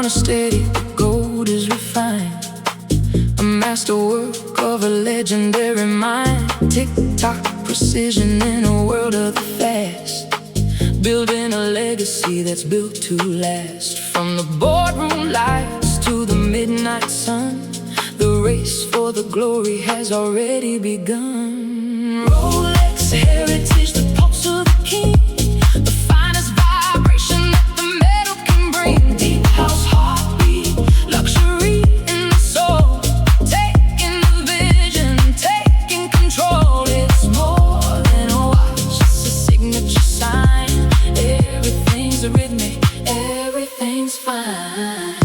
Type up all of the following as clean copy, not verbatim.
is steady, the gold is refined. A masterwork of a legendary mind. Tick-tock precision in a world of the fast. Building a legacy that's built to last. From the boardroom lights to the midnight sun, the race for the glory has already begun. Rolex Heritage, the pulse of the king. The finest vibration that the metal can bring. Deep house heartbeat, luxury in the soul. Taking the vision, taking control. It's more than a watch, it's a signature sign. Everything's rhythmic, everything's fine.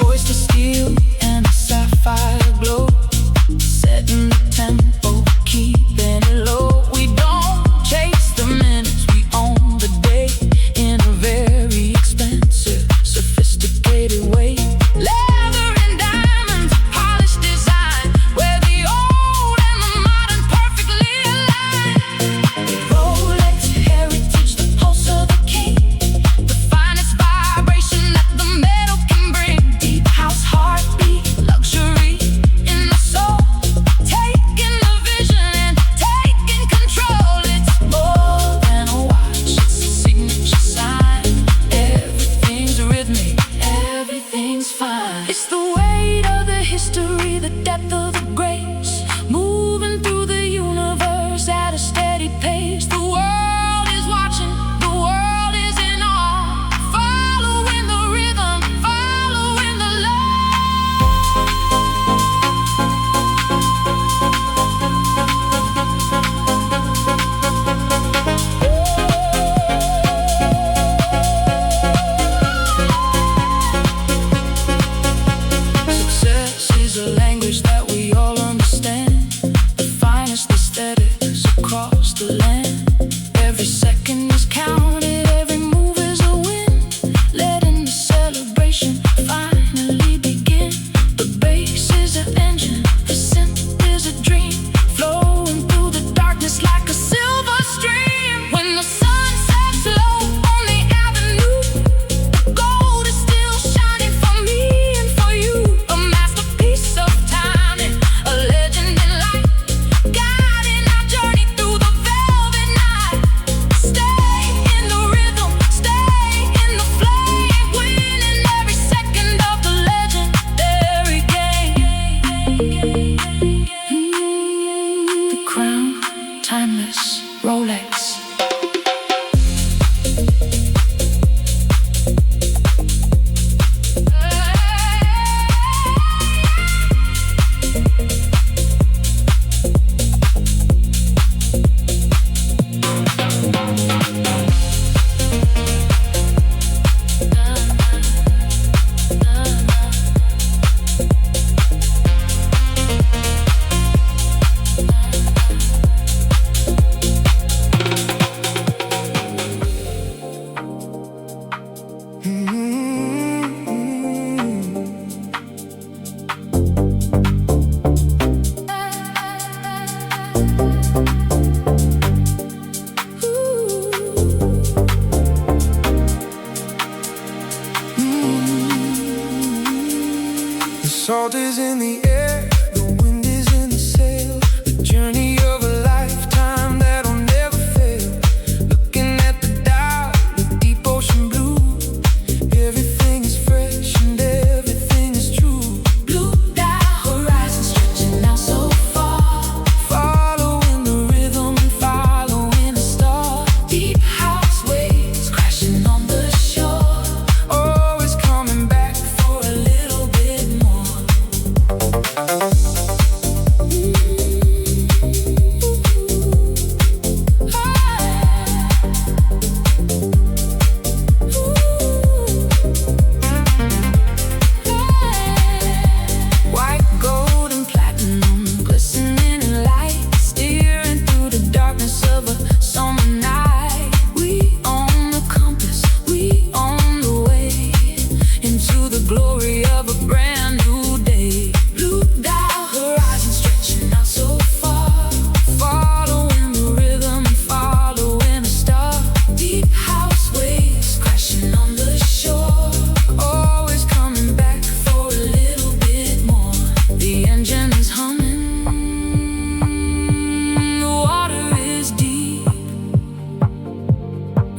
Oyster steel and a sapphire glow, setting the tempo, keeping it low. We don't chase the minutes, we own the day in a very expensive, sophisticated way. Leather and diamonds, polished design, where the old and the modern perfectly align. Rolex Heritage, the pulse of the king. The finest vibration that the metal can bring. Deep house heartbeat, luxury in the soul. Taking the vision and taking control. It's more than a watch, it's a signature sign. Everything's rhythmic, everything's fine. It's the weight of the history, the depth of the grace, moving through the universe at a steady pace. The world is watching, the world is in awe. Following the rhythm, following the Success is a language that we all understand. The finest aesthetics across the land. Every second is counted, every move is a win. Letting the celebration finally begin. The bass is an engine, the synth is a dream, flowing through the darkness like a silver stream. When the sun sets low on the avenue, the gold is still shining for me and for you. A masterpiece of timing, a legend in light, guiding our journey through the velvet night. Stay in the rhythm, stay in the flame, winning every second of the legendary game. The crown, timeless, Rolex. The salt is in the air, the wind is in the sail. The journey of a lifetime that'll never fail. Looking at the dial, the deep ocean blue. Everything is fresh and everything is true. Blue dial horizon stretching out so far. Following the rhythm and following the star. Deep house waves crashing on the shore. Always coming back for a little bit more.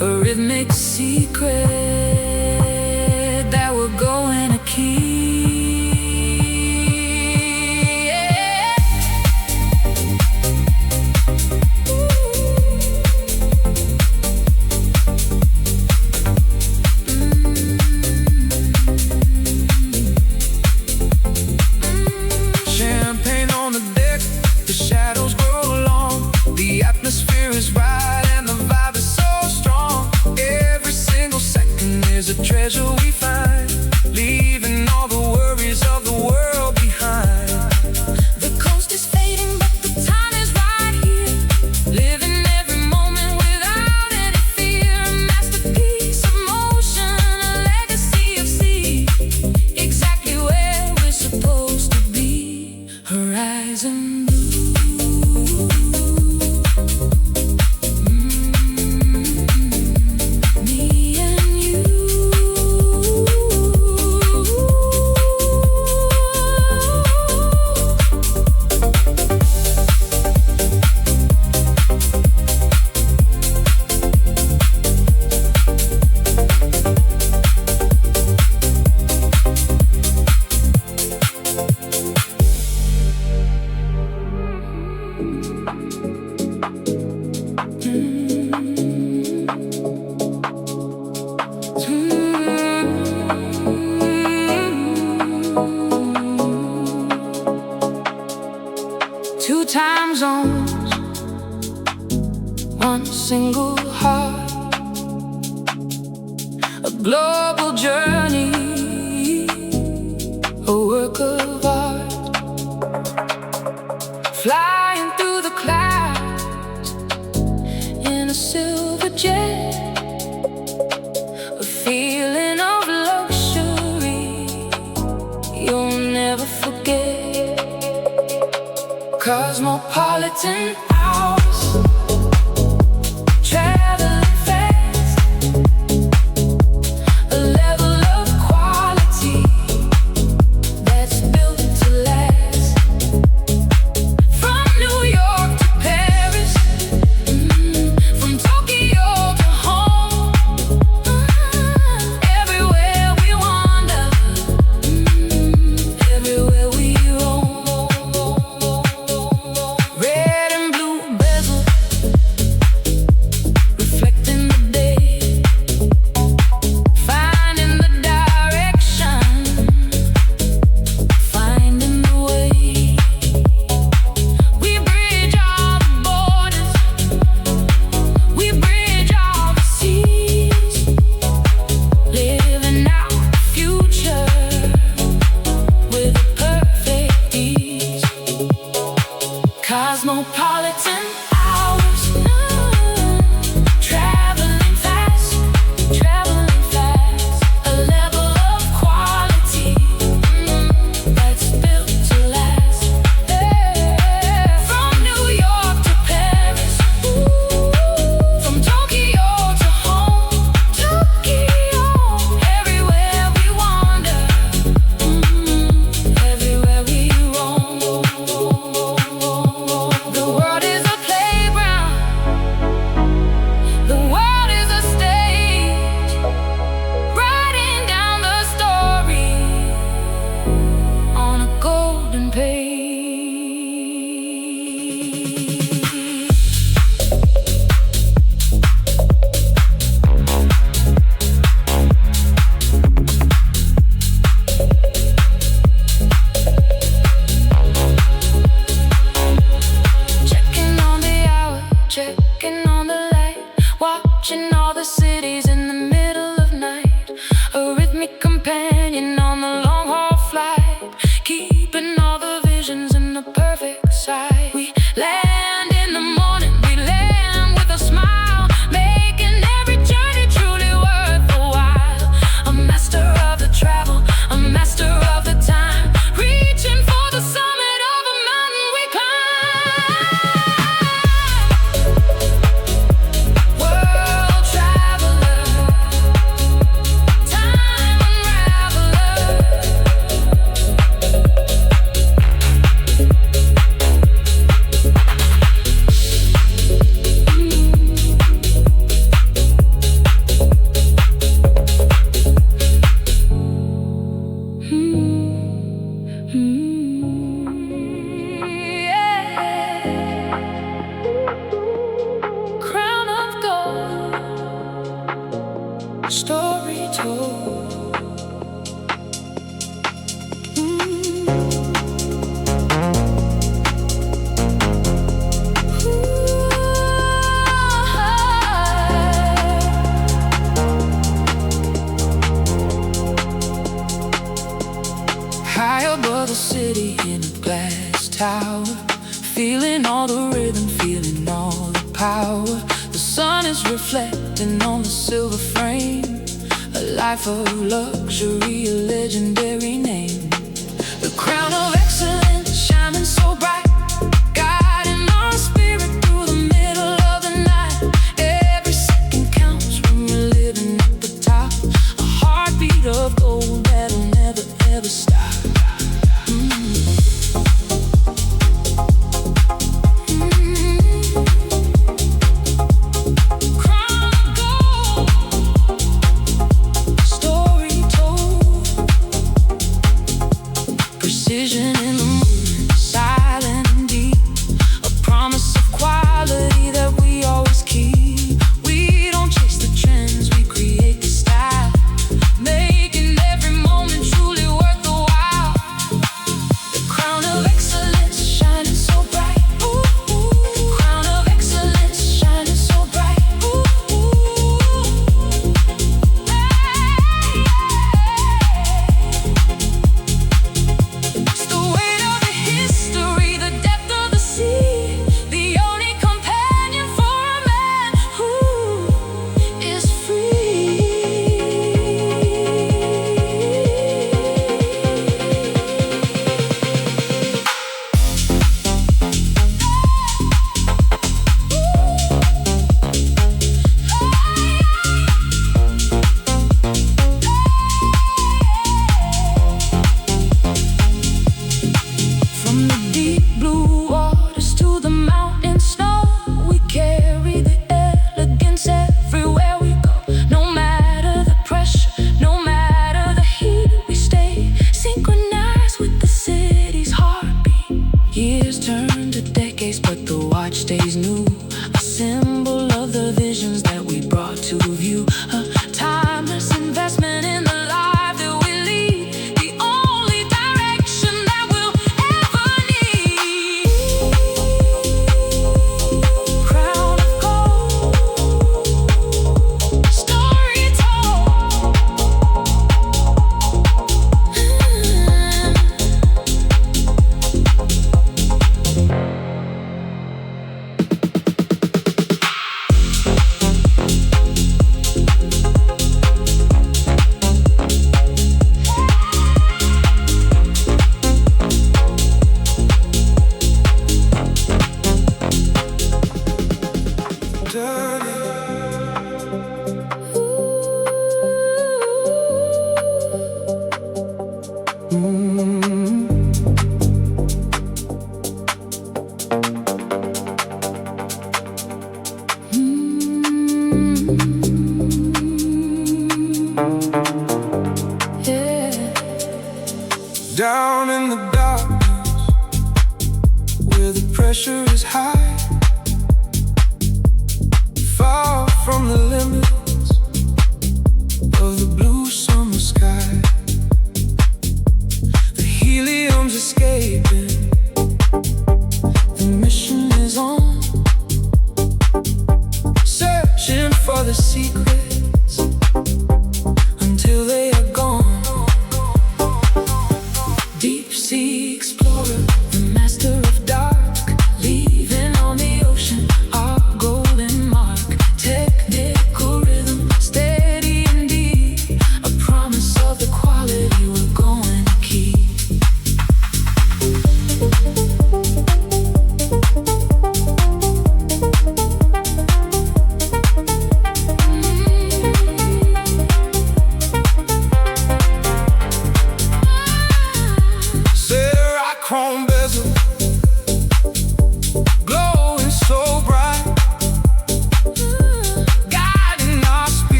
a rhythmic secret that we're going to keep. Champagne on the deck, the shadows grow long. The atmosphere is right and the vibe is so strong. Every single second is a treasure we find, leaving all the worries of the world behind. The coast is fading, but the time is right here. Living every moment without any fear. A masterpiece of motion, a legacy of sea. Exactly where we're supposed to be. Horizon blue. Me and you. 2 time zones, 1 single heart, a global journey, a work of art. Flying through the clouds in a silver jet, a feeling of luxury you'll never forget. Cosmopolitan hours, traveling fast, a level of quality that's built to last. From New York to Paris, from Tokyo to home, everywhere we wander, everywhere we roam. Red and blue bezel, reflecting the day, finding the direction, finding the way. We bridge all the borders, we bridge all the seas, living out the future with a perfect ease. Cosmopolitan hours, traveling fast, a level of quality that's built to last. From New York to Paris, from Tokyo to home, everywhere we wander, everywhere we roam. The world is a playground, the world is a stage, writing down the story on a golden page. Checking on the hour, checking on the light, watching all the cities in the middle of night. A rhythmic companion on the long haul flight, keeping all the visions in the perfect sight. We land in the morning, we land with a smile, making every journey truly worth the while. A master of the travel, a master of the time, reaching for the summit of a mountain we climb. World traveler, story told. High above the city in a glass tower, feeling all the rhythm, feeling all the power. The sun is reflecting on the silver frame, a life of luxury, a legendary name. The crown of excellence shining so bright, guiding our spirit through the middle of the night. Every second counts when you're living at the top, a heartbeat of gold that'll never ever stop. Precision in the movement, silent and deep, a promise of quality that we always keep. We don't chase the trends, we create the style, making every moment truly worth the while. The crown of excellence shining so bright. Ooh, ooh. The crown of excellence shining so bright. Ooh, ooh. It's the weight of the history, the depth of the sea, the only companion for a man who is free. From the deep blue waters to the mountain snow, we carry the elegance everywhere we go. No matter the pressure, no matter the heat, we stay synchronized with the city's heartbeat. Years turn to decades, but the watch stays new, a symbol of the visions that we brought to view. A timeless investment in the life that we lead, the only direction that we'll ever need. Crown of gold, story told.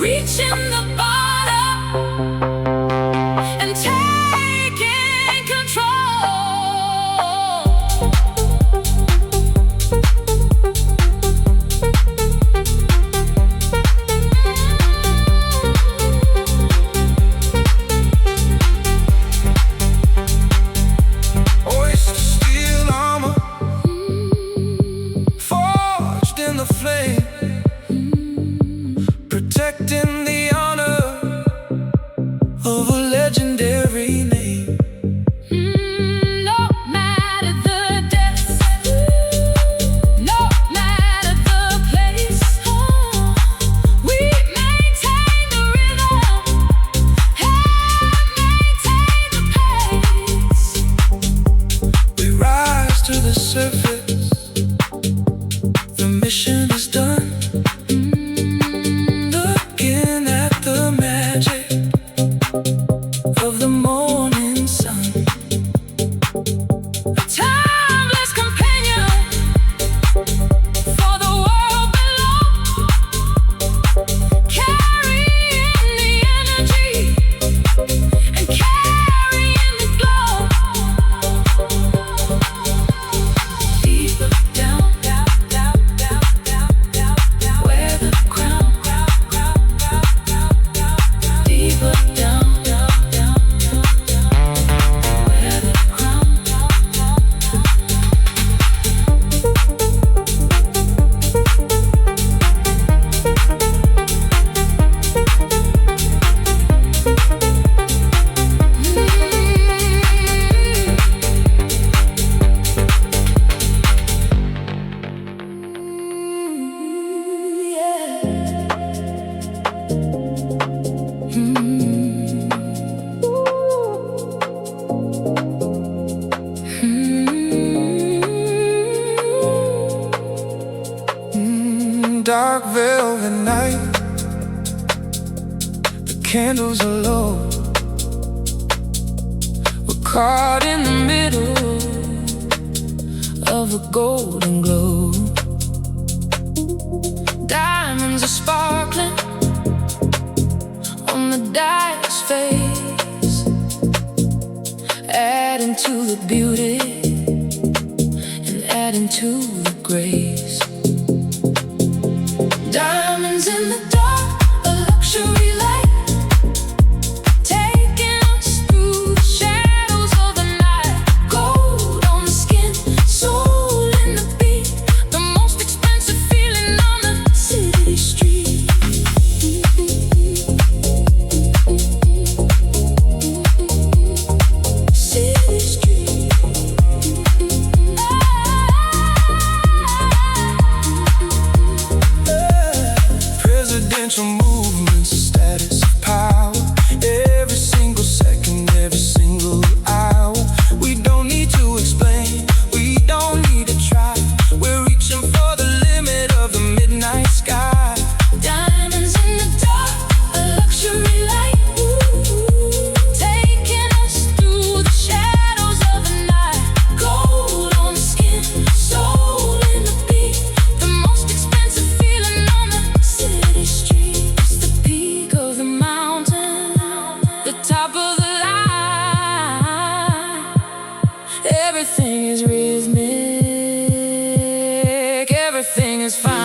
reaching the bottom and taking control. Oyster steel armor, forged in the flame, protecting the honor of a legendary name. No matter the depths, no matter the place, we maintain the rhythm and maintain the pace. We rise to the surface, the mission is done. Looking at the magic of the morning sun, A timeless companion for the world below, carrying the energy and carrying the glow. Deeper down, down, down, down, down, down, down, where the crown, deeper down, down, down, down, down, where the crown. dark velvet night, the candles are low. We're caught in the middle of a golden glow. Diamonds are sparkling on the dial's face, adding to the beauty and adding to the grace. Diamonds in the dark, a luxury light, taking us through the shadows of the night. Gold on the skin, soul in the beat, the most expensive feeling on the city street. City street. Presidential movements, status of power, every single second, every single hour. We don't need to explain, we don't need to try. We're reaching for the limit of the midnight sky. Diamonds in the dark, a luxury light, taking us through the shadows of the night. Gold on the skin, soul in the beat, the most expensive feeling on the city street. It's the peak of the mountain, the top of the line. Everything is rhythmic, everything is fine.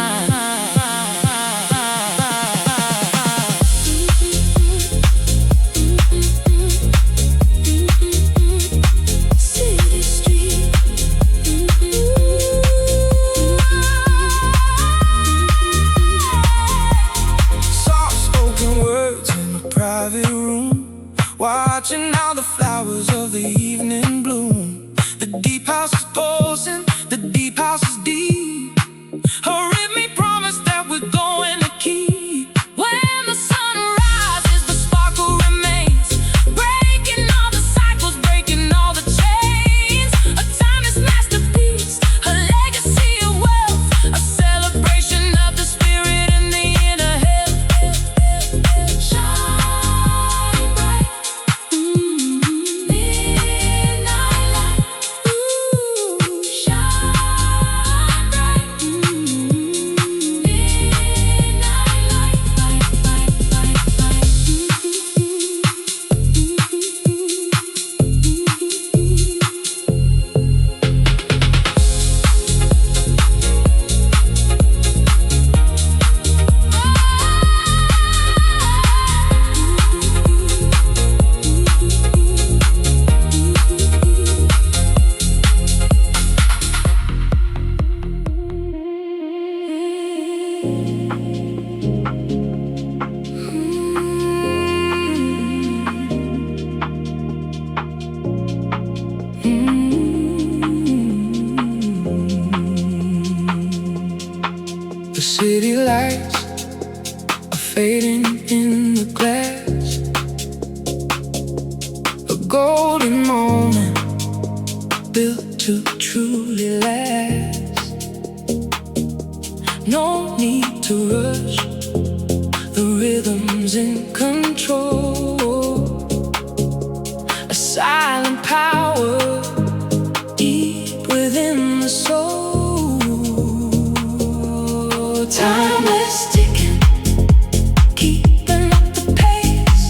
City street. Soft-spoken words in a private room, watching how the flowers of the evening bloom. The deep house is pulsing, the deep house is deep. A rhythmic promise that we're going to keep. When the sun rises, the sparkle remains, breaking all the cycles, breaking all the chains. A timeless masterpiece, a legacy of wealth, a celebration of the spirit and the inner health. Shine bright, midnight light. fading in the glass. A golden moment built to truly last. No need to rush, the rhythm's in control. A silent power deep within the soul. Timeless ticking, keeping up the pace.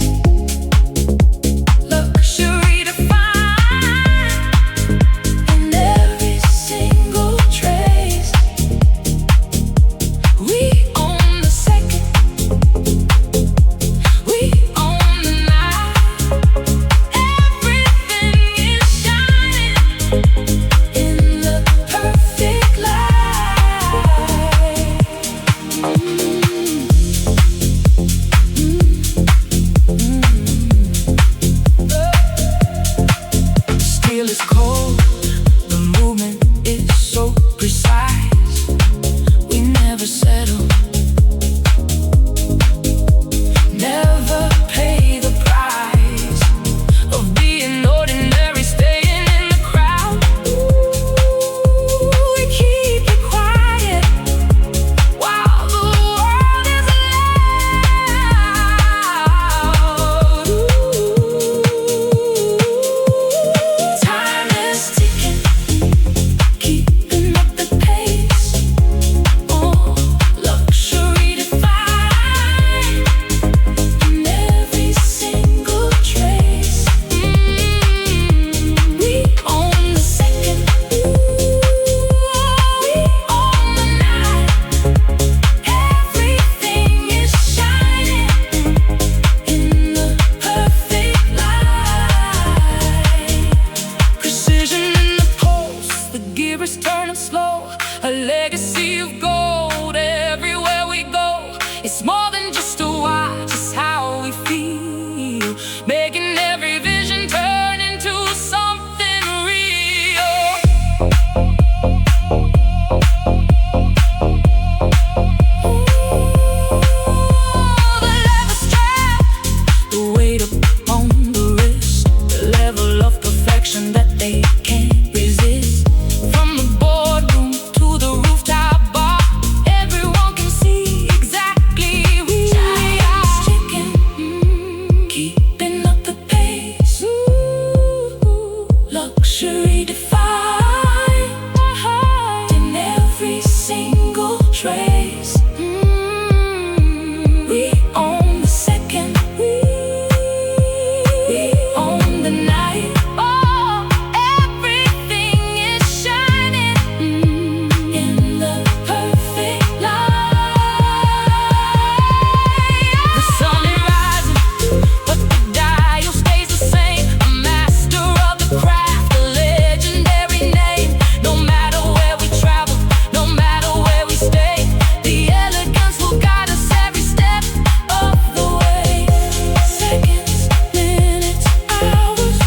Luxury defined in every single trace. We own the second, we own the night. Everything is shining in the perfect light. Steel is cold, the movement is so precise. We never settle, never pay the price of being ordinary, staying in the crowd. We keep it quiet while the world is loud. Time is ticking, keeping up the pace. Oh, luxury defined in every single trace. We own the second, we own the night. Everything is shining in the perfect light. Precision in the pulse, the gear is turning slow. A legacy of gold everywhere we go. It's more than just a watch, it's how we feel, making every vision turn into something real. The leather strap, the weight upon the wrist, the level of perfection that they can't resist. From the boardroom to the rooftop bar, everyone can see exactly who we are. Keeping up the pace. Luxury defined in every single trace. We own the second, we own the night. Oh, everything is shining in the perfect light. The sun is rising, but the dial stays the same. A master of the craft, a legendary name. No matter where we travel, no matter where we stay, the elegance will guide us every step of the way. Seconds, minutes, hours,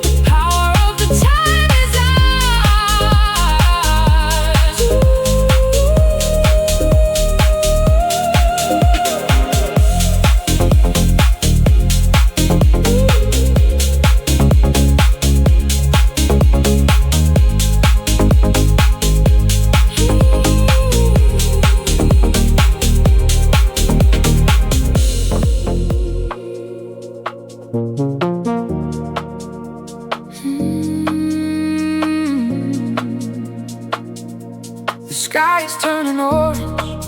the power of the time is ours. The sky is turning orange,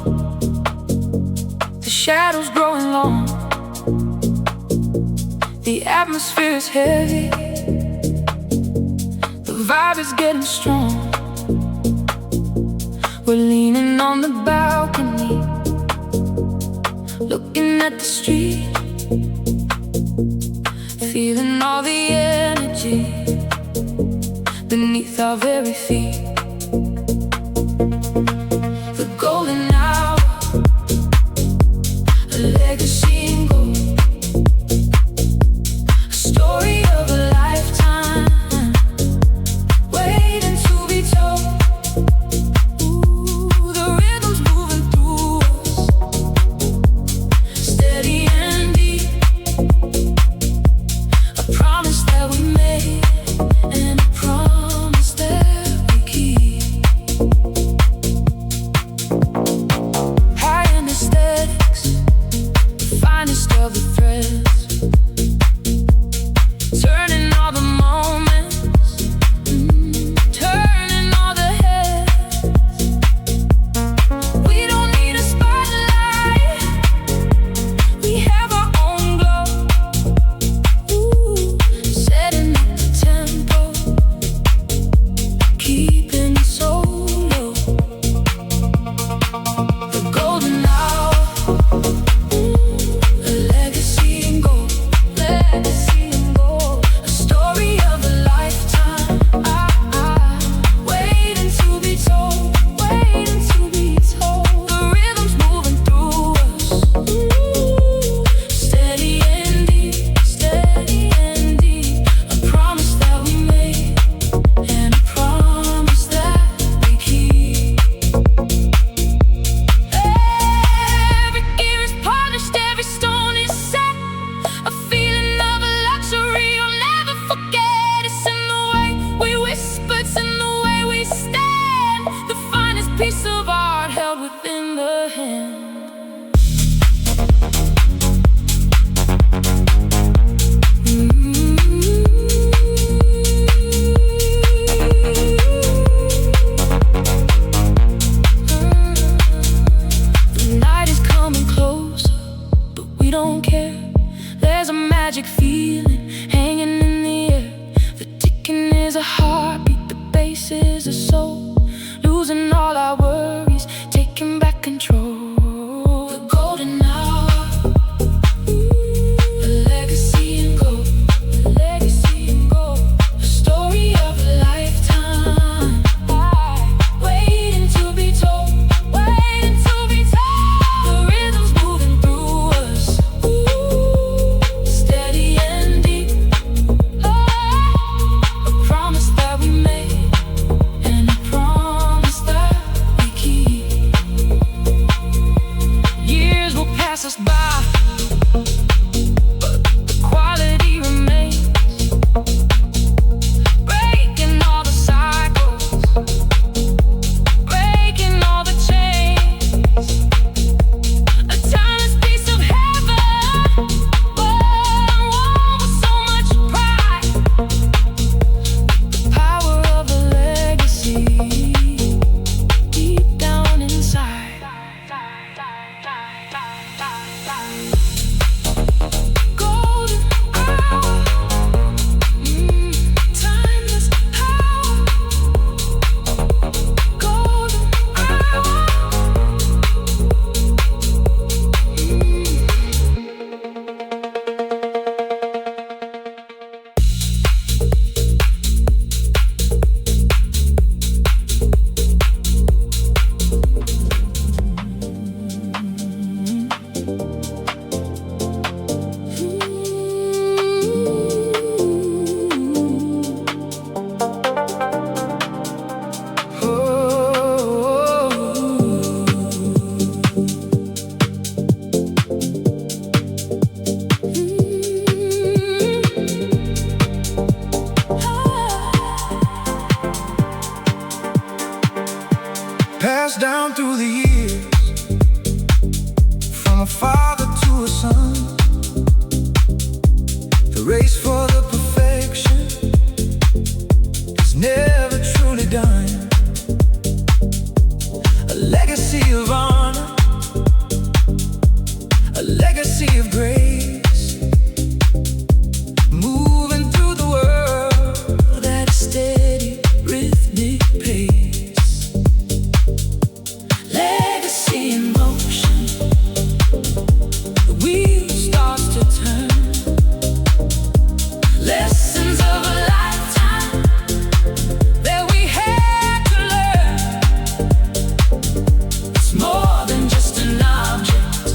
the shadows growing long. The atmosphere is heavy, the vibe is getting strong. We're leaning on the balcony, looking at the street, feeling all the energy beneath our very feet. The golden hour, a legacy in gold, a story of a lifetime waiting to be told. Ooh, the rhythm's moving through us, us by, but the quality remains. Breaking all the cycles, breaking all the chains. A timeless piece of heaven, one with so much pride. The power of a legacy deep down inside. Golden hour, timeless power. Golden hour. Passed down through the years, from a father to a son. The race for the perfection is never truly done. A legacy of honor, a legacy of grace, moving through the world at a steady, rhythmic pace. Legacy in motion, the wheel starts to turn. Lessons of a lifetime that we had to learn. It's more than just an object,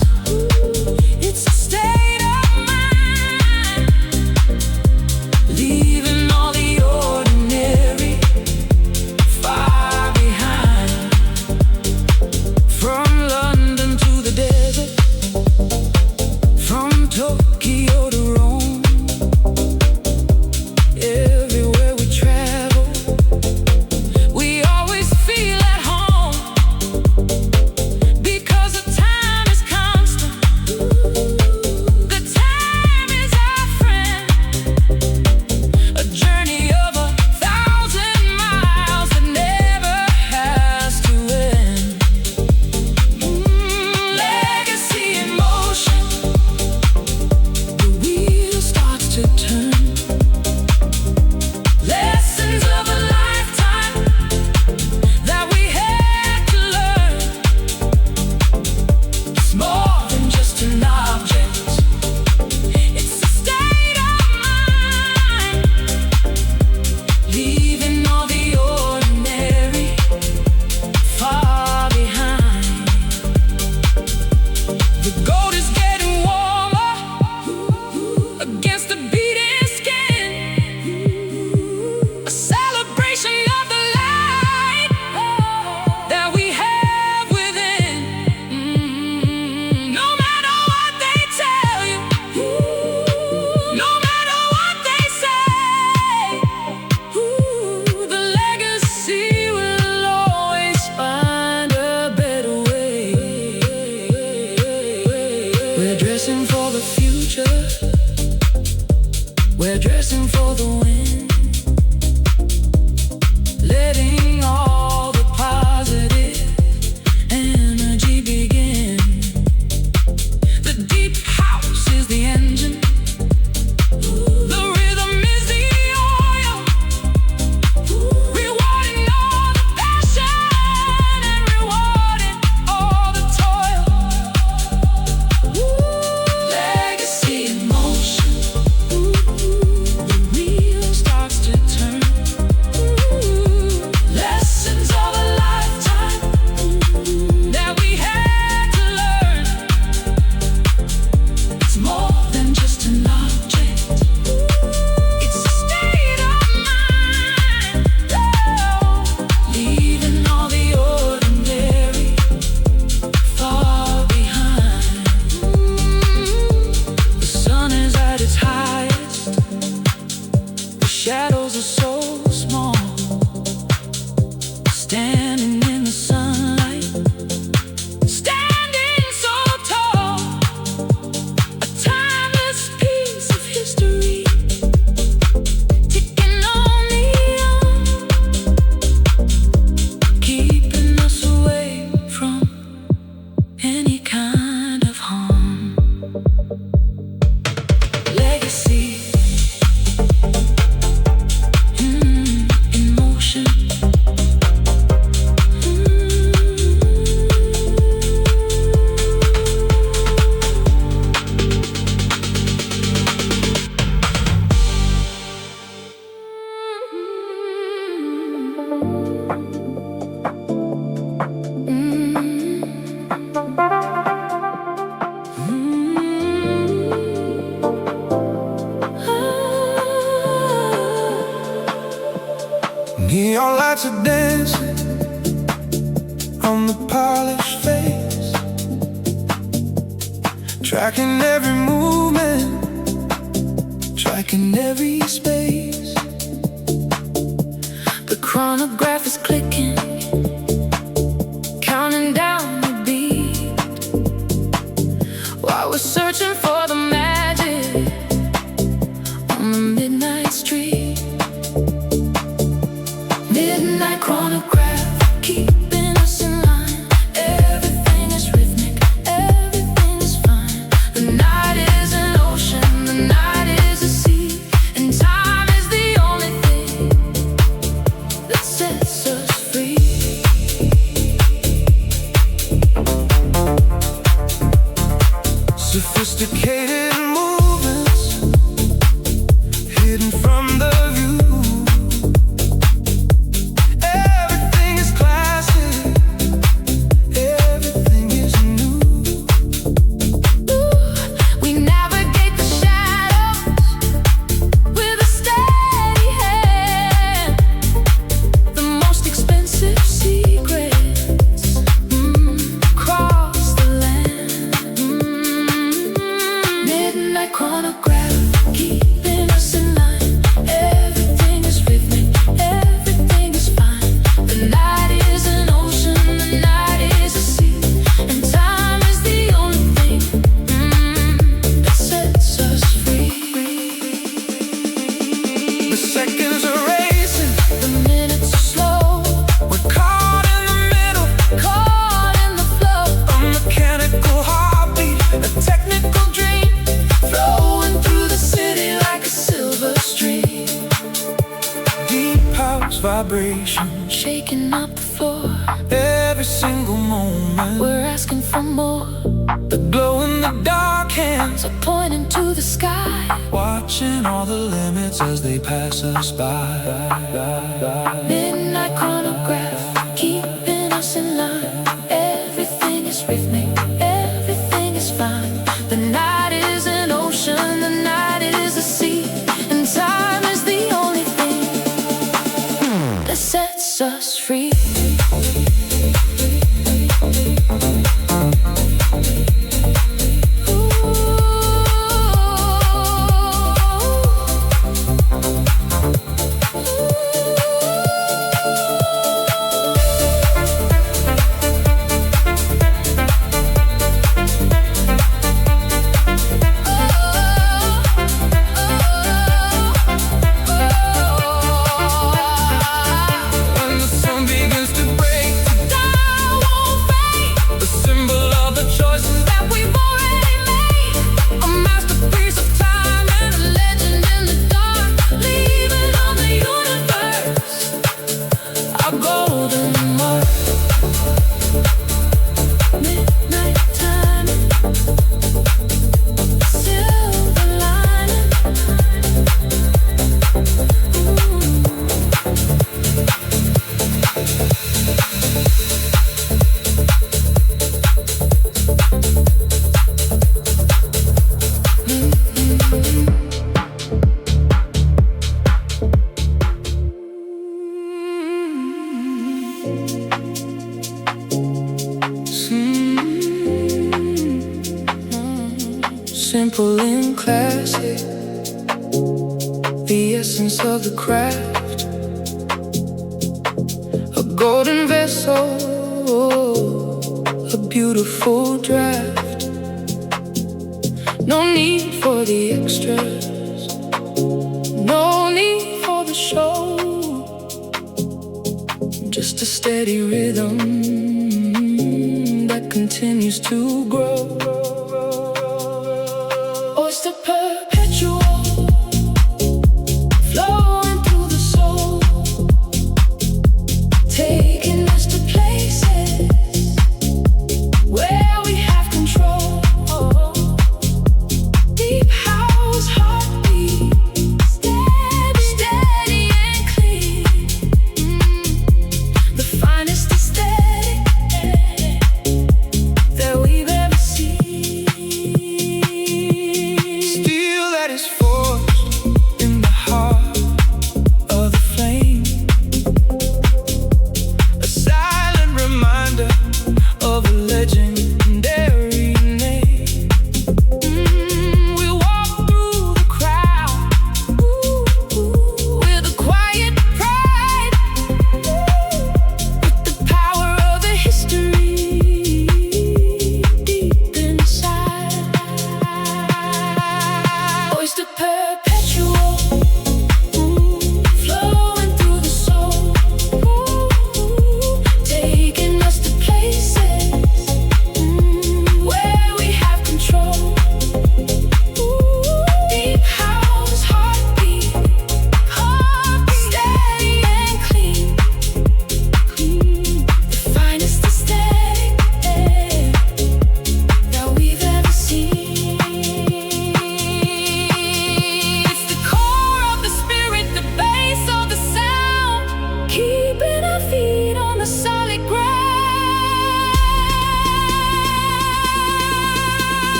it's a state of mind. Leaving all the ordinary far behind. From London to the desert, from Tokyo to Rome, everywhere we travel, we always feel at home. Because the time is constant, the time is our friend. A journey of 1,000 miles that never has to end. Legacy in motion, the wheel starts to turn. Lessons of a lifetime that we had to learn. It's more than just an object, it's a state of mind. Leaving all the ordinary far behind. The gold is getting warmer against the beating skin. A celebration of the light that we have within. No matter what they tell you, no matter what they say, the legacy will always find a better way. We're dressing for the future, we're dressing for the wind. Letting all the positive energy begin. The deep house is the engine, the rhythm is the oil, rewarding all the passion and rewarding all the toil. Legacy in motion, the wheel starts hearts are dancing on the polished face, tracking every movement, tracking every space. The chronograph is clicking, counting down the beat, while we're searching for the magic on the midnight street. Midnight chronograph, keeping us in line. Everything is rhythmic, everything is fine. The night is an ocean, the night is a sea, and time is the only thing that sets us free. Sophisticated movements hidden from the view. Everything is classic, everything is new. We navigate the shadows with a steady hand. The most expensive secrets cross the land. Midnight chronograph, keeping us in line. Everything is rhythmic, everything is fine. The night is an ocean, the night is a sea, and time is the only thing that sets us free. The seconds are racing, The minutes are slow, we're caught in the middle. caught in the flow. A mechanical heartbeat, a technical dream, Flowing through the city like a silver stream, deep house vibration. shaking up the floor. Every single moment, We're asking for more, the glow in the dark hands, so pointing to the sky. watching all the limits as they pass us by. Midnight chronograph, keeping us in line. Everything is rhythmic, everything is fine. The night is an ocean, the night is a sea, and time is the only thing that sets us free. When the sun begins to break, I won't fade. a symbol of the choices That we've already made, a masterpiece of time and a legend in the dark, leaving on the universe our golden mark. Midnight timing, silver lining. simple and classic, the essence of the craft, a golden vessel, a beautiful draft. No need for the extras, no need for the show, just a steady rhythm that continues to grow. Oyster perpetual, flowing through the soul, taking us to places where we have control. Deep house heartbeat, steady and clean. The finest aesthetic that we've ever seen.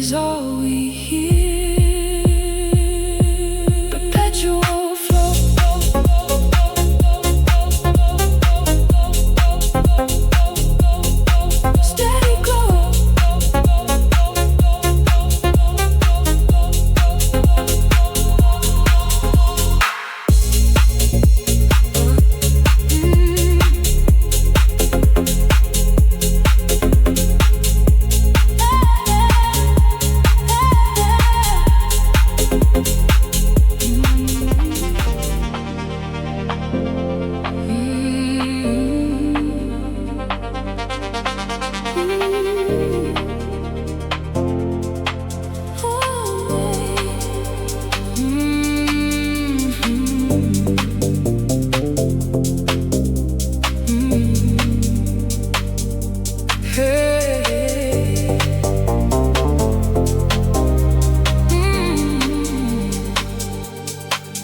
memories all we hear. Perpetual flow. Steady glow.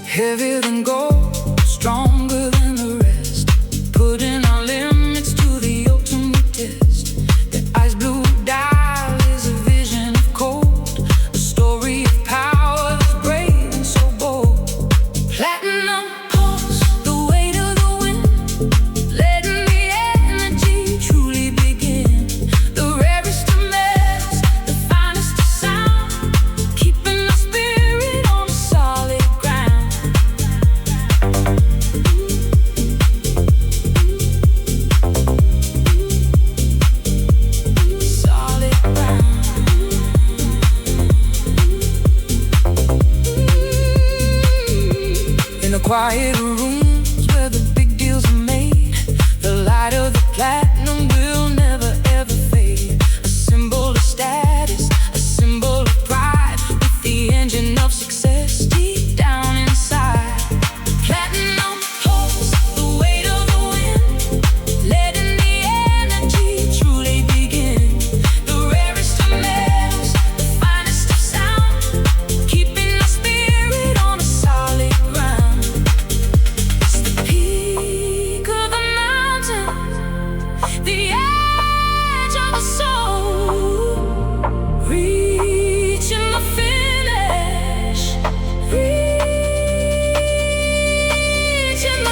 Heavier than gold, stronger than the rest, putting our limits to the ultimate test. The ice blue dial is a vision of cold, a story of power that's brave and so bold. Platinum pulse, the weight of the wind, letting the energy truly begin. The rarest of metals, the finest of sound, keeping our spirit on solid ground. Solid ground. In the quiet rooms where the big deals are made, the light of the platinum will never ever fade. A symbol of status, a symbol of pride, with the engine of success deep down inside. Platinum pulse, the weight of the wind, letting the energy truly begin. The rarest of metals, the finest of sound, keeping our spirit on a solid ground. It's the peak of the mountain, the edge of the soul, reaching the finish, reaching the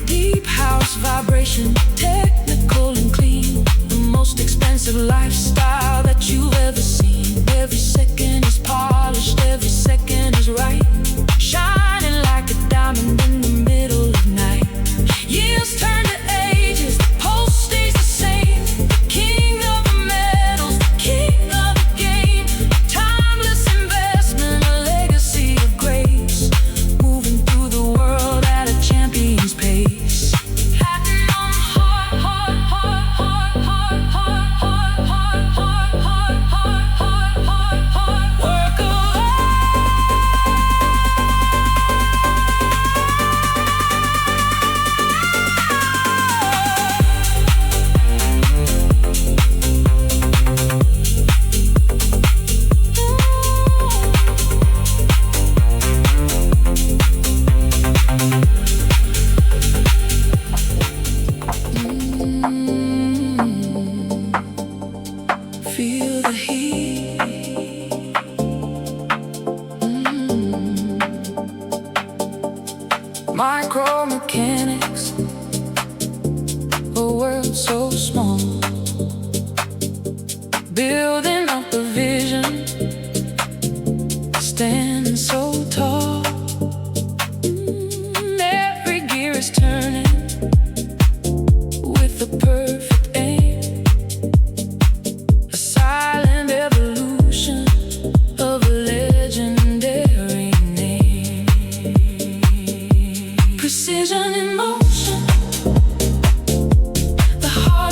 Deep house vibration, technical and clean, the most expensive lifestyle that you've ever seen. Every second is polished, every second is right, shining like a diamond in the middle of night. Years turn to ages, the pulse stays the same. The king of the metals, the king of the game, timeless investment, a legacy of grace, moving through the world at a champion's pace. Platinum heart, heart, heart, heart, heart, heart, heart, heart, heart, heart, heart, heart, heart, work away. Feel the heat. Micromechanics, a world so small, building up a vision, standing so tall. Every gear is turning with the perfect aim, a silent evolution of a legendary name. Precision in motion, the heart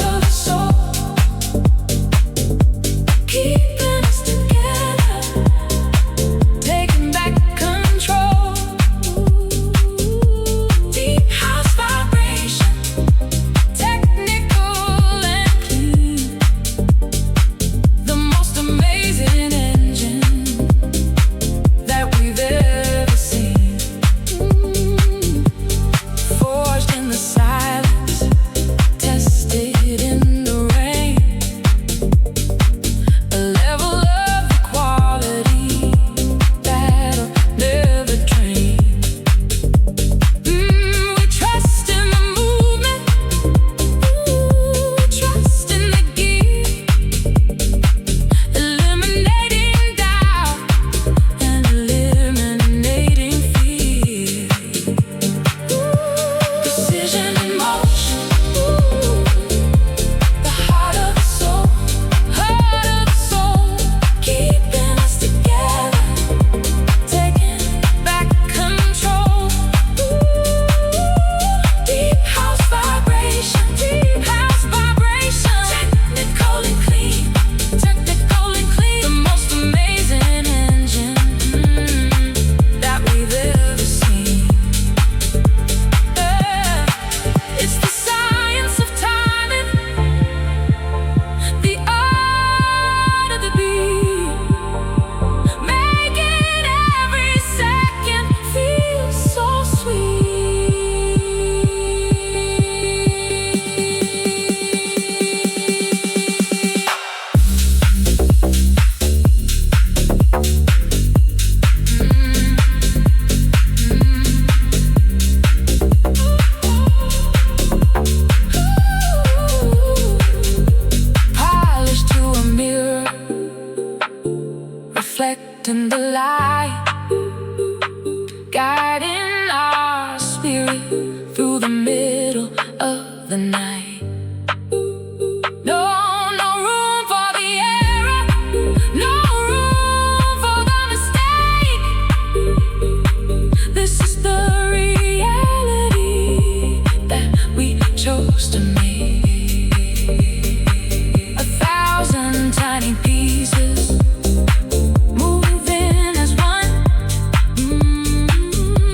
of the night. No, no room for the error, no room for the mistake. This is the reality that we chose to make. 1,000 tiny pieces moving as one.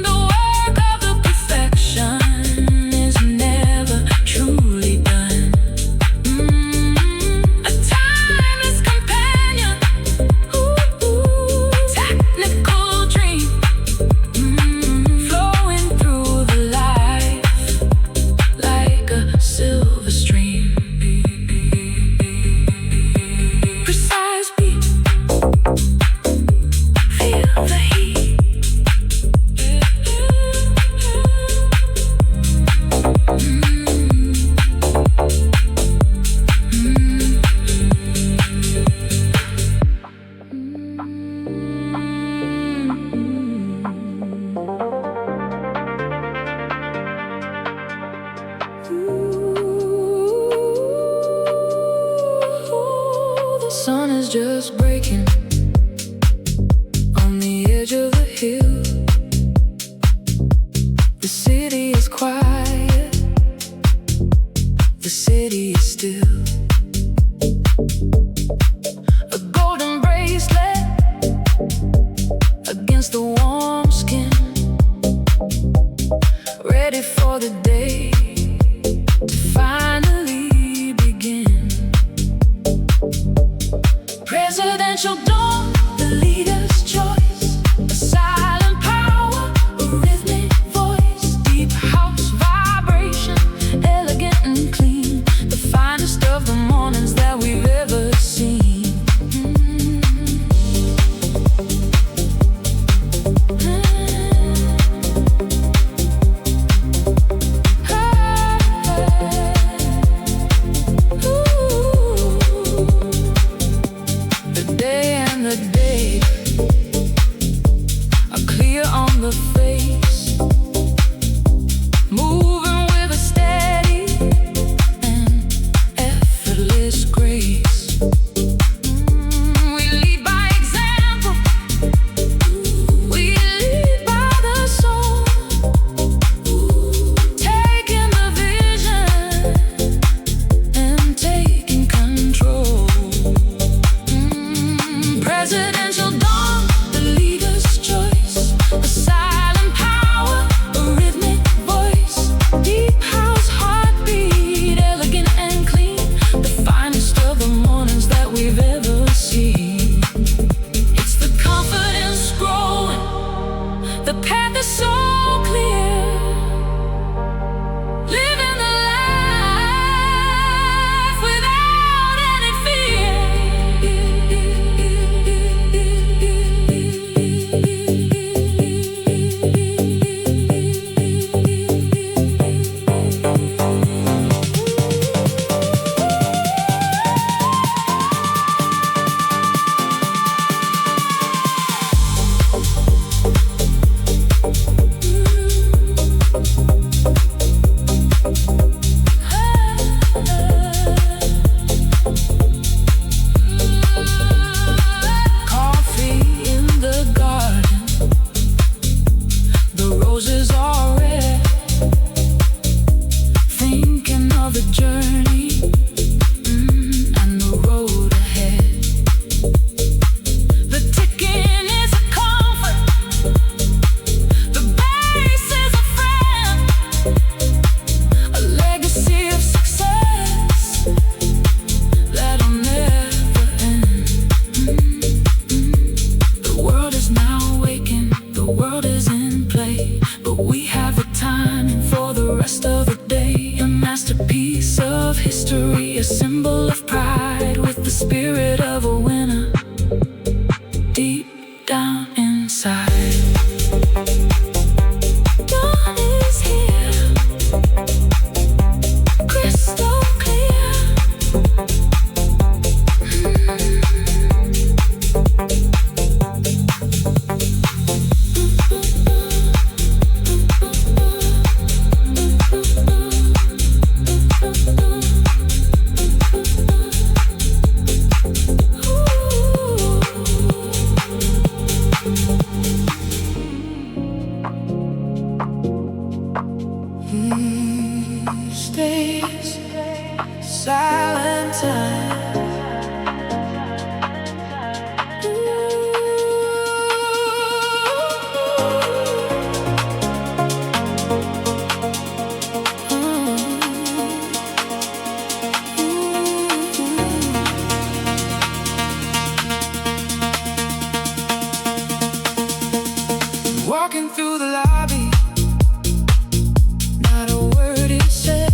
The work of the perfection is never truly done. A timeless companion, technical dream, flowing through the life like a silver stream. Precise beat, feel the heat. The sun is just breaking on the edge of the hill. The city is quiet, the city is still. A golden bracelet against the warm skin, ready for the day to finally begin. Presidential dawn, the leader's choice, a silent power, a rhythmic voice, deep house vibration, elegant and clean, the finest of the mornings that we've ever seen. The day and the date are clear on the face, moving with a steady and effortless grace. We lead by example, we lead by the soul, taking the vision and taking control. Presidential dawn, the leader's choice, a silent power, a rhythmic voice, deep house heartbeat, elegant and clean, the finest of the mornings that we've ever seen. It's the confidence growing, the path is so clear, living the life without any fear. Coffee in the garden, the roses are red, thinking of the journey and the road ahead. The ticking is a comfort, the bass is a friend, a legacy of success that'll never end. The world is now waking, the world is in play, but we have the time for the rest of the day. A masterpiece of history, a symbol of pride, with the spirit of a winner deep down inside. Dawn is here, crystal clear. days, silent time. Walking through the lobby, not a word is said.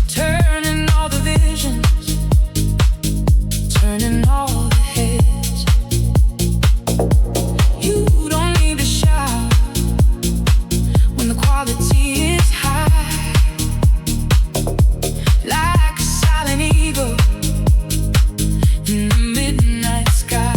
Turning all the visions, turning all the heads. You don't need to shout when the quality is high. Like a silent eagle in the midnight sky.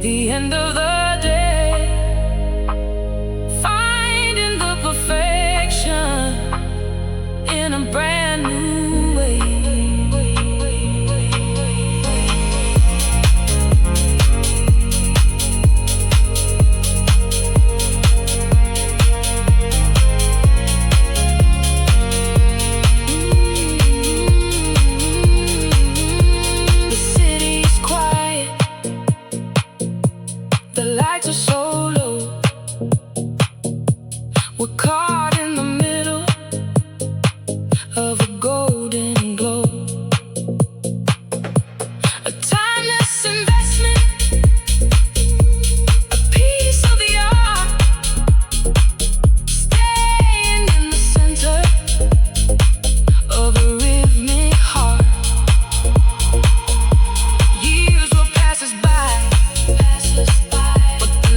The end of the day, finding the perfection in a brand new way. The city's quiet, the lights are so low. We're caught in the middle of a golden glow. A timeless investment, a piece of the art, staying in the center of a rhythmic heart. Years will pass us by, but the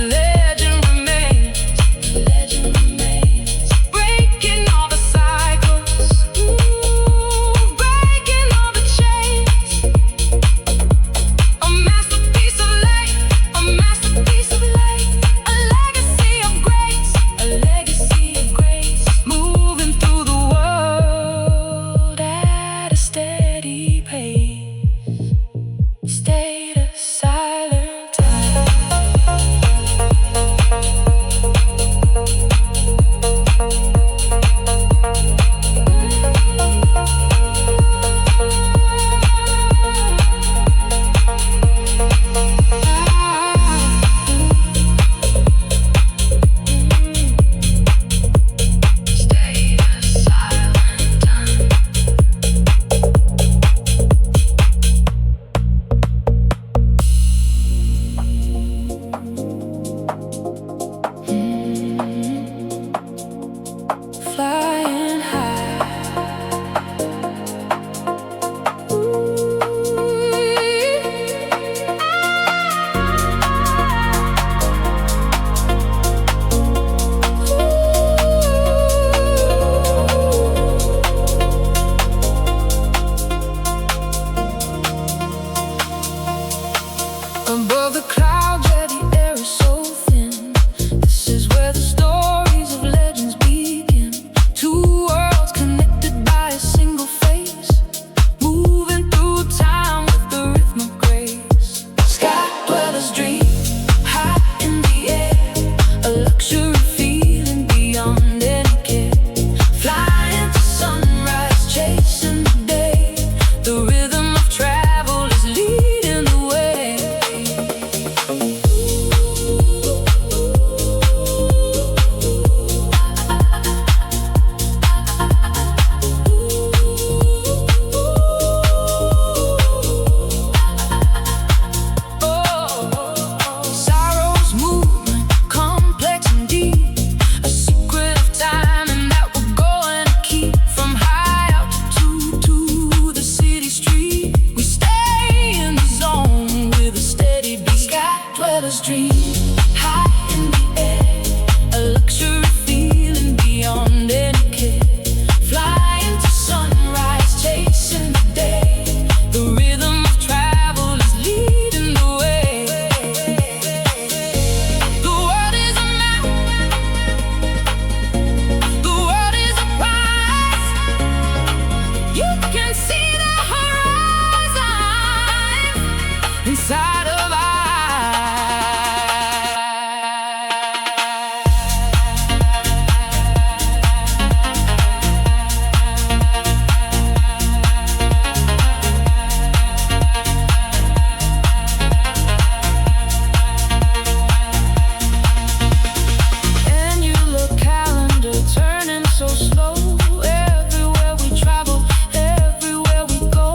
dweller's dream. High in the air, a luxury feeling beyond any care. Flying to sunrise, chasing the day. The rhythm of travel is leading the way. Sorrow's movement, complex and deep. A secret of timing that we're going to keep. From high altitude to the city street, we stay in the zone with a steady beat. Sky dweller's dream. High in the air, a luxury feeling beyond any care. Flying to sunrise, chasing the day. The rhythm of travel is leading the way. The world is a map, the world is a prize. You can see the horizon inside of eyes. Annual calendar turning so slow. Everywhere we travel, everywhere we go,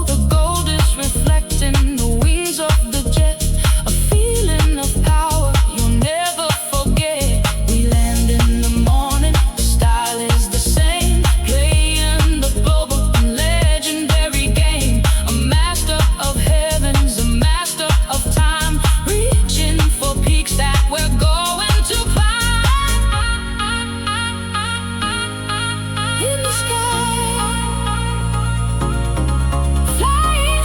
the gold is reflecting the wings of the jet. A feeling of power you'll never forget. We land in the morning, the style is the same. Playing the global and legendary game. A master of heavens, a master of time. Reaching for peaks that we're going to climb. In the sky, flying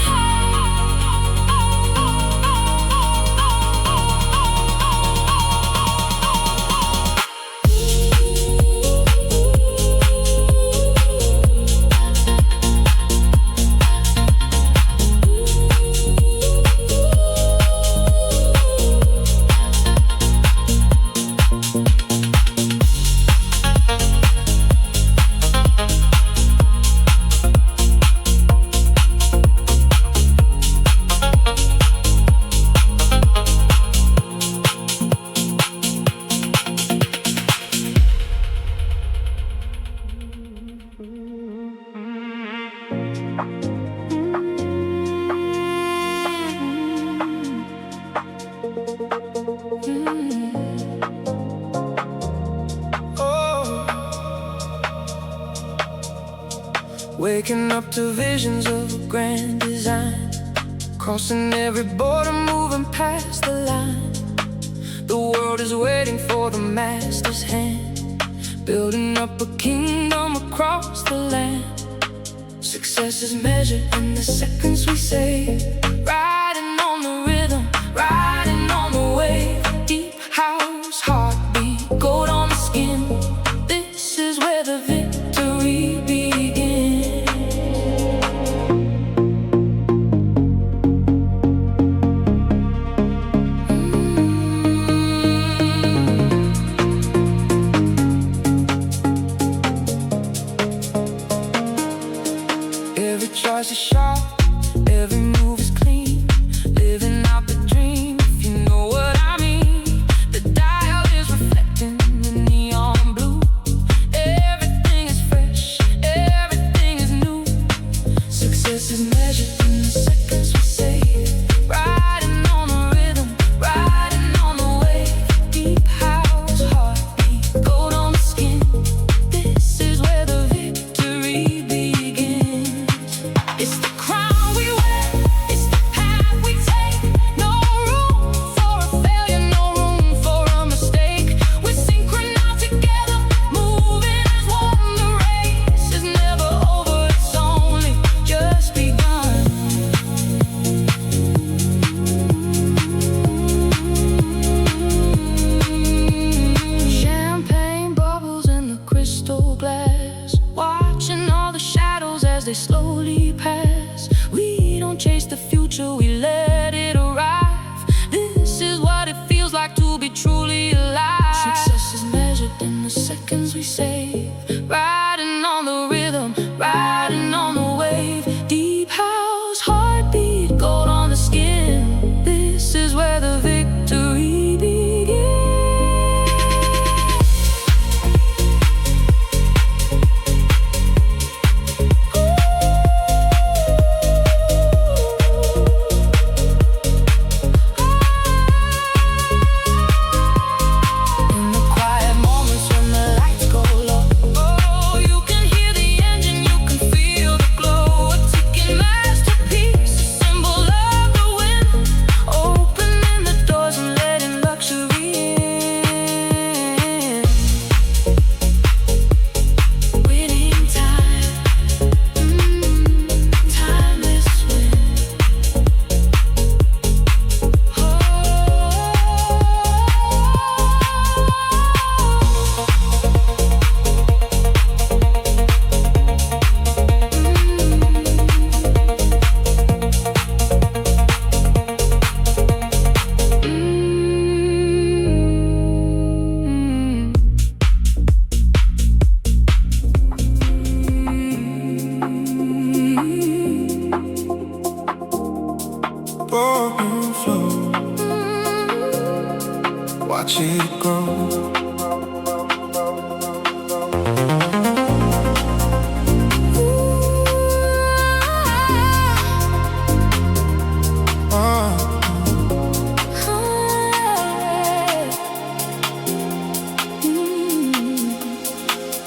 waking up to visions of grand design. Crossing every border, moving past the line. The world is waiting for the master's hand. Building up a kingdom across the land. Success is measured in the seconds we save. Riding on the rhythm, riding on the wave. Deep house, heartbeat, gold on the skin. This is where the victory begins. Every choice is sharp, every move is clean. watch it grow.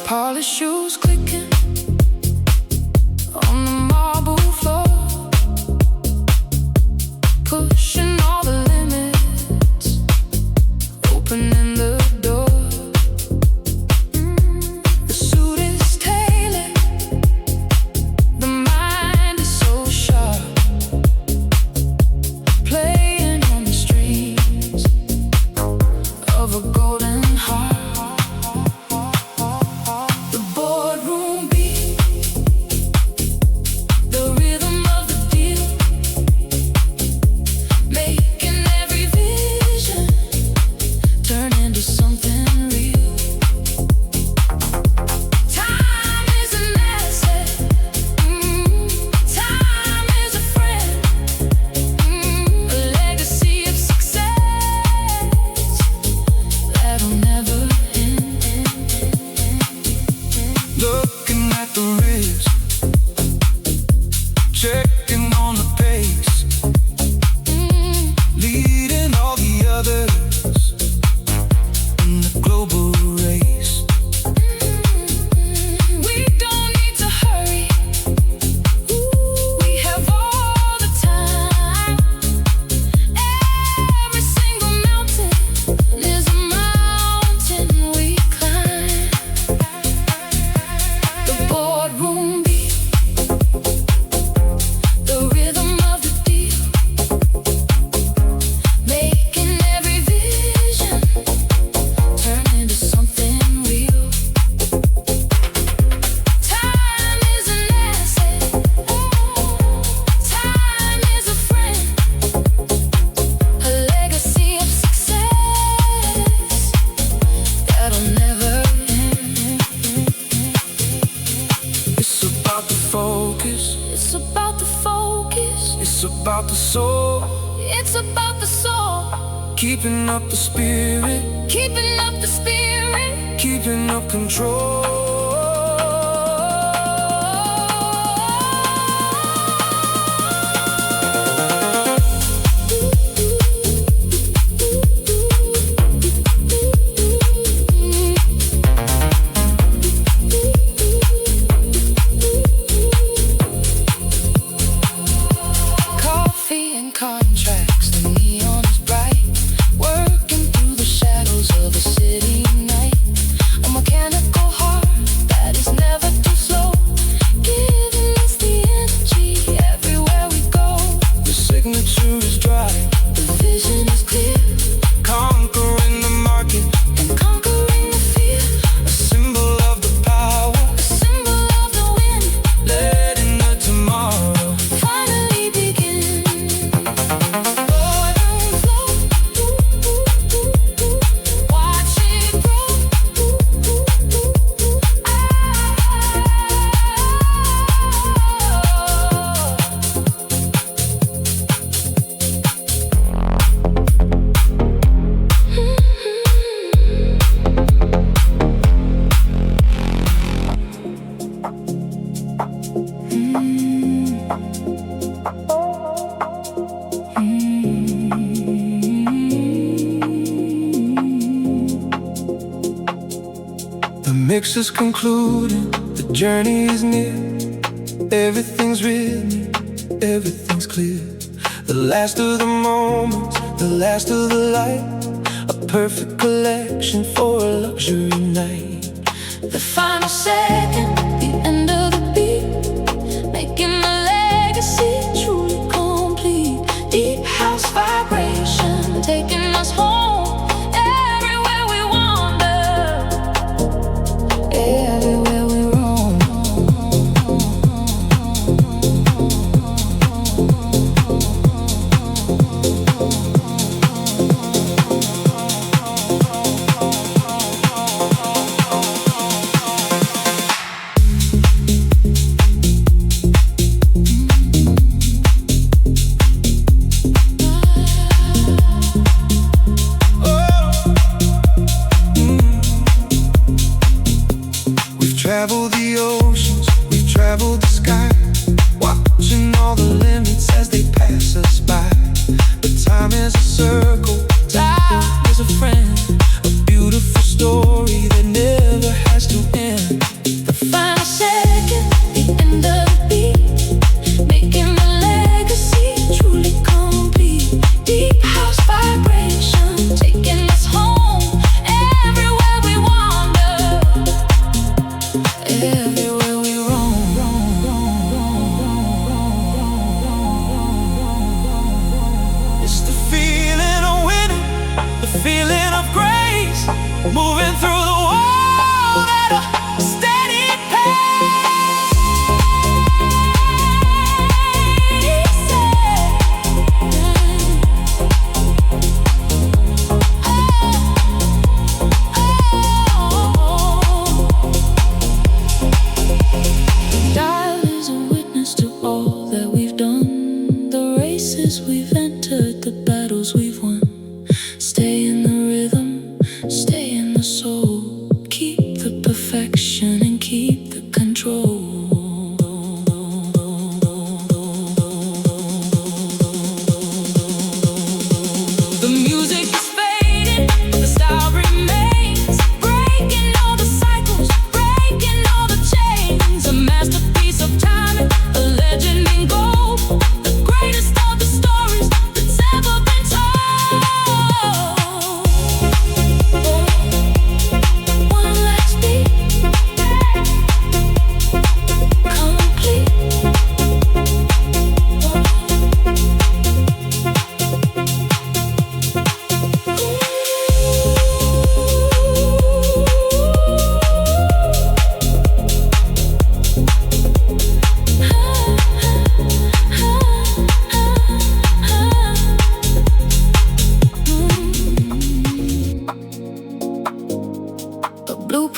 Polished shoes clicking on the marble floor, pushing all the limits, opening the door. The suit is tailored, the mind is so sharp, playing on the strings of a golden heart. The boardroom beat, the rhythm of the deal, making every vision turn into something real. Time is an asset, time is a friend, a legacy of success that'll never end. Looking at the wrist, checking on the pace, leading all the others in the global race. We don't need to hurry, we have all the time. Every single mountain is a mountain we climb. The boardroom beat, the rhythm of the deal, making every vision turn into something real. Time is an asset, time is a friend, a legacy of success that'll never end. It's about the focus, It's about the focus, it's about the soul, it's about the soul, keeping up the spirit, keeping up the spirit. keeping up control. Coffee and contracts, the neon is bright, working through the shadows of a city night. A mechanical heart that is never too slow, giving us the energy everywhere we go. The signature is dry, The vision is clear, conquering the market, and conquering the fear, a symbol of the power, a symbol of the wind, letting the tomorrow. finally begin. Boardroom flow, watch it grow. The mix is concluding, the journey is near. Everything's written, everything's clear. The last of the moments, the last of the light, a perfect collection for a luxury night. The final second, the end of the beat, making a legacy truly complete. Deep house vibration, taking us home. Everywhere we wander, everywhere we roam.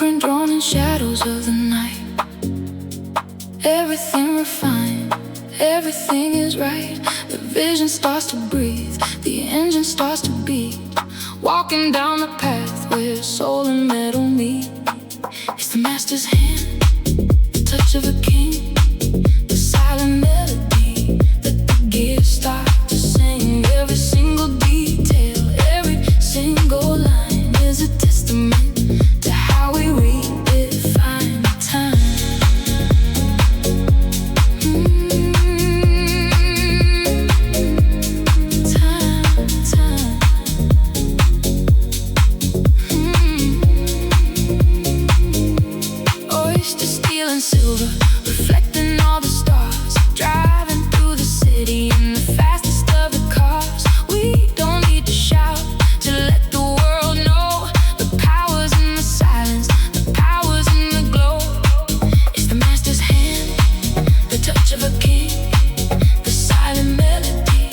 blueprint drawn in shadows of the night. Everything refined, everything is right. The vision starts to breathe, the engine starts to beat. Walking down the path where soul and metal meet. It's the master's hand, the touch of a king, the silent melody that the gears start to sing. Every single detail, every single line is a testament to how we redefine time. Oyster, steel and silver, reflecting all the stars. Driving through the city in the fastest of the cars. We don't need to shout to let the world know. The power's in the silence, the power's in the glow. It's the master's hand, the touch of a king, the silent melody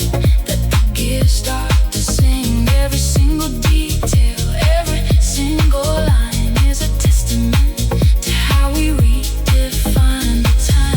that the gears start to sing. Every single detail, every single line is a testament to how we redefine the time.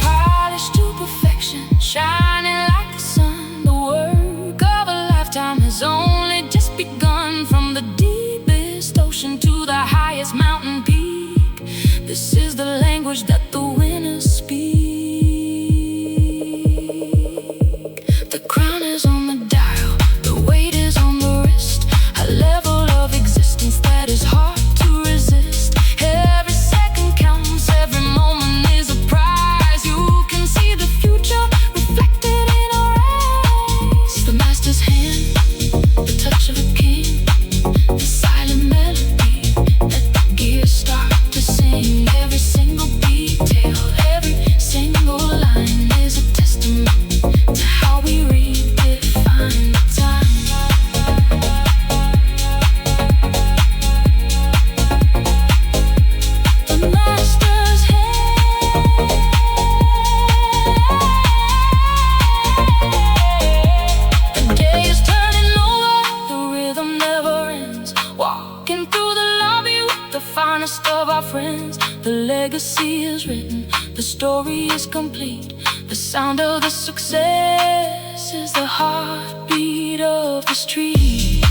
Polished to perfection, shining like the sun. The work of a lifetime has only just begun. From the deepest ocean to the highest mountain peak, this is the language that the winners speak. The crown is on the dial, the weight is on the wrist. A level of existence that is hard to resist. Every second counts, every moment is a prize. You can see the future reflected in our eyes. The master's hand, the touch of a king, the silent melody that the gears start to sing. Every single detail, every single line is a testament to how we redefine the time. The master's hand, the day is turning over, the rhythm never ends. Walking through the lobby with the finest of our friends. The legacy is written, the story is complete. The sound of the success is the heartbeat of the street.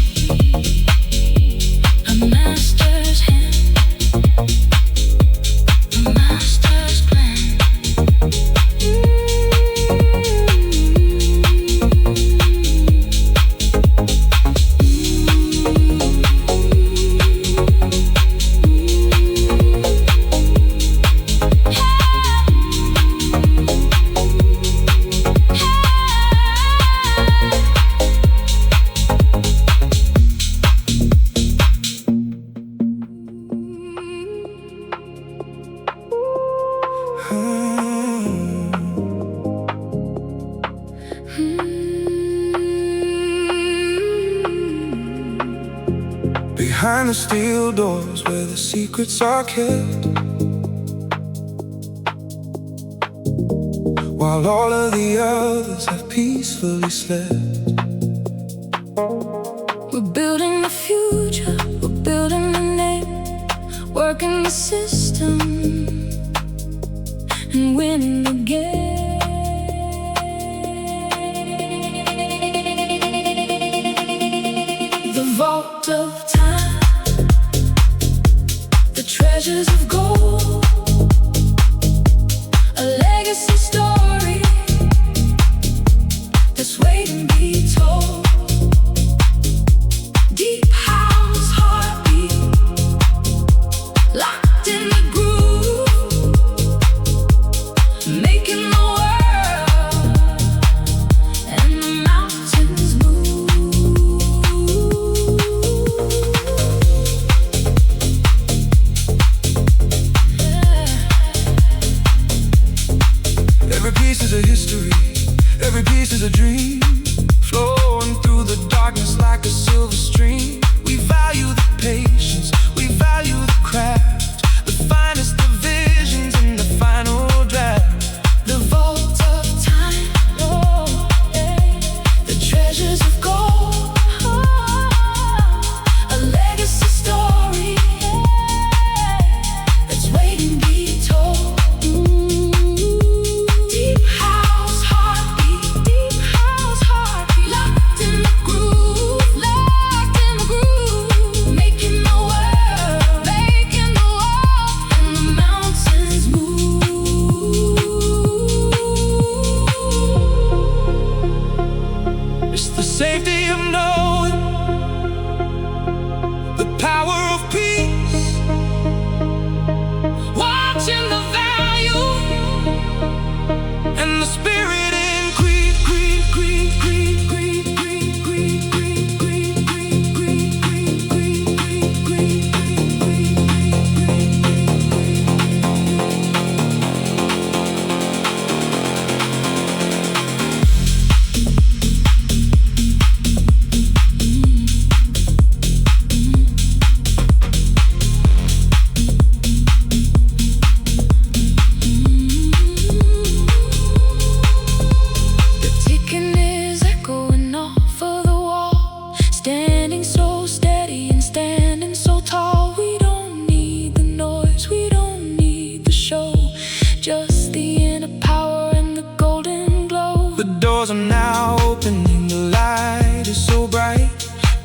A master's hand, a master's plan. Behind the steel doors where the secrets are kept, while all of the others have peacefully slept. We're building the future, we're building the name, working the system and winning the game. The vault of time, the treasures of gold, a legacy story that's waiting to be told. Deep house heartbeat, locked in the groove, making the world and the mountains move. Every piece is a history, Every piece is a dream, flowing through the darkness like a silver stream. We value the patience, we value the craft, the finest of visions in the final draft. The vault of time, oh, yeah. The treasures of gold, oh, a legacy story, yeah, that's waiting to be told. Deep house heartbeat, locked in the groove, making the world, and the mountains move. It's the safety of knowing, the power of peace, watching the value and the spirit in greed, greed, greed, greed, greed, greed, greed, greed, greed, greed, greed, greed, The ticking is echoing off of the wall, standing so steady and standing so tall. We don't need the noise, we don't need the show, just the inner power and the golden glow. The doors are now opening, the light is so bright,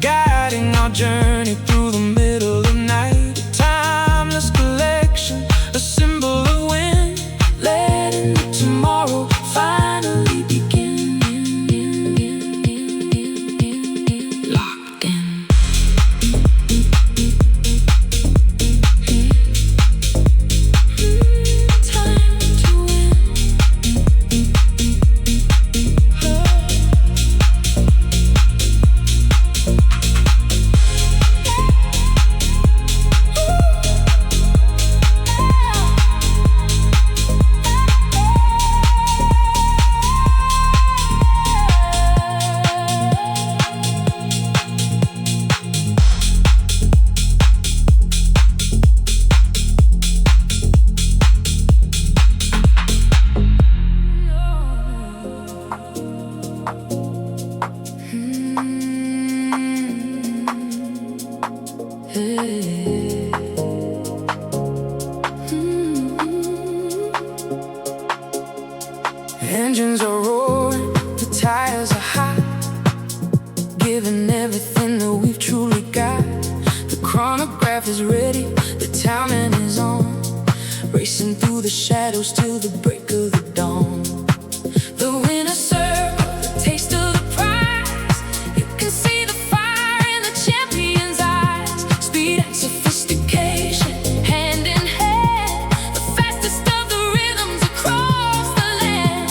guiding our journey through the middle of night. A timeless collection, a symbol of wind, letting the tomorrow finally begin. Locked in. Time to win. Engines are roaring, the tires are hot, giving everything that we've truly got. The chronograph is ready, the timing is on, racing through the shadows till the break of the dawn. The winner circle, the taste of the prize, you can see the fire in the champion's eyes. Speed and sophistication, hand in hand, the fastest of the rhythms across the land.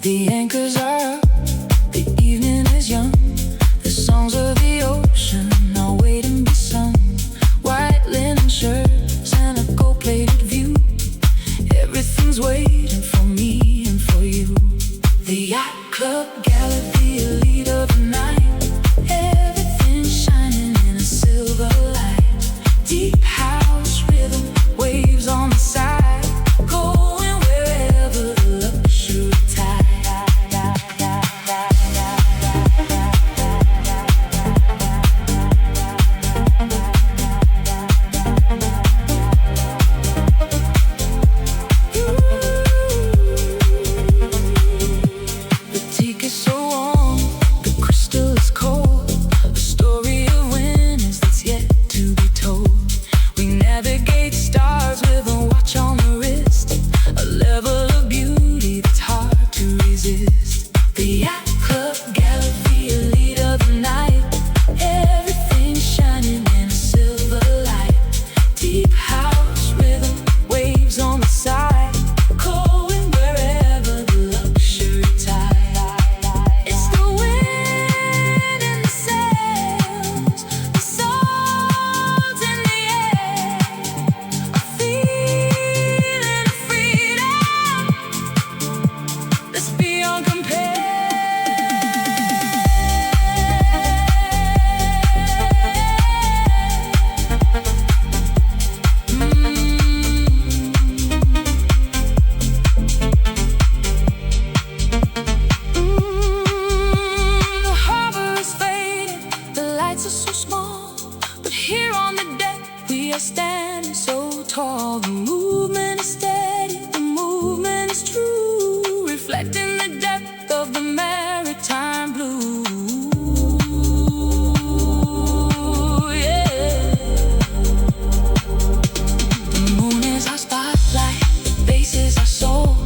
The anchors are up, the evening is young. The songs of the ocean are waiting to be sung. White linen shirts and a gold-plated view. Everything's waiting for me and for you. The Yacht Club Gala, the elite of the night. Everything's shining in a silver light. Deep house rhythm, waves on the side. Going wherever the luxury tide. The teak is so warm, the crystal is cold. A story of winners that's yet to be told. We navigate stars with a watch on the wrist. A level of beauty that's hard to resist. The Yacht Club Gala, the elite of the night. Everything's shining in a silver light. Deep house rhythm, waves on the side. Going wherever the luxury tide. It's the wind in the sails, the salt in the air. A feeling of freedom that's beyond compare. The harbor is fading, the lights are so small, but here on the deck we are standing so tall. The movement is steady, the movement is true, reflecting the depth of the maritime blue. Yeah. The moon is our spotlight, the base is our soul,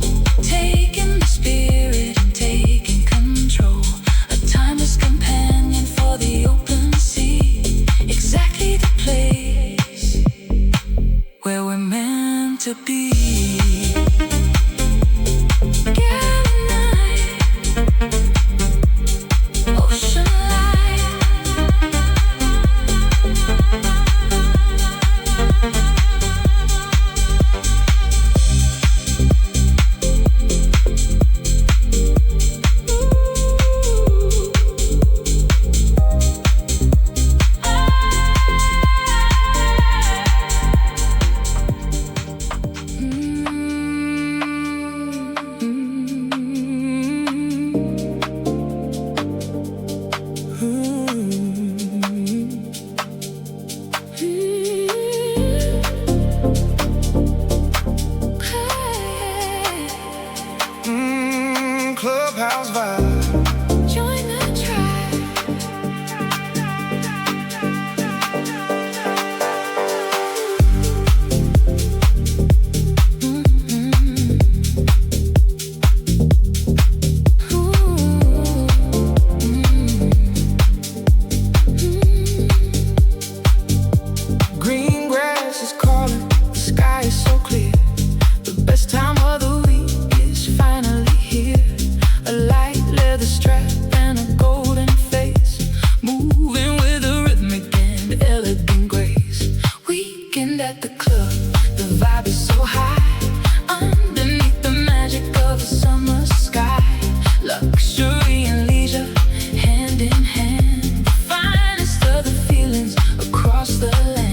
taking the spirit and taking control. A timeless companion for the open sea, exactly the place where we're meant to be. Gala night, ocean light. Clubhouse vibe. Join the tribe. Green grass is calling, the sky is so clear. The best time of the week is finally here. A light leather strap and a golden face, moving with a rhythmic and elegant grace. Weekend at the club, the vibe is so high. Underneath the magic of a summer sky. Luxury and leisure, hand in hand. The finest of the feelings across the land.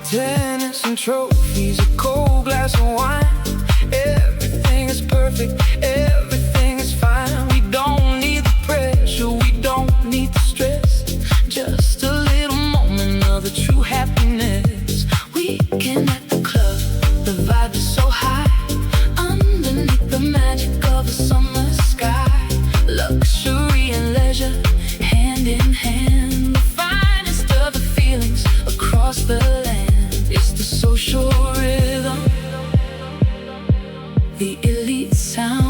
Tennis and trophies, a cold glass of wine. Everything is perfect, everything is fine. We don't need the pressure, we don't need the stress. Just a little moment of the true happiness. Weekend at the club, the vibe is so high. Underneath the magic of a summer sky. Luxury and leisure, hand in hand. The finest of the feelings across the land. It's the social rhythm, the elite sound.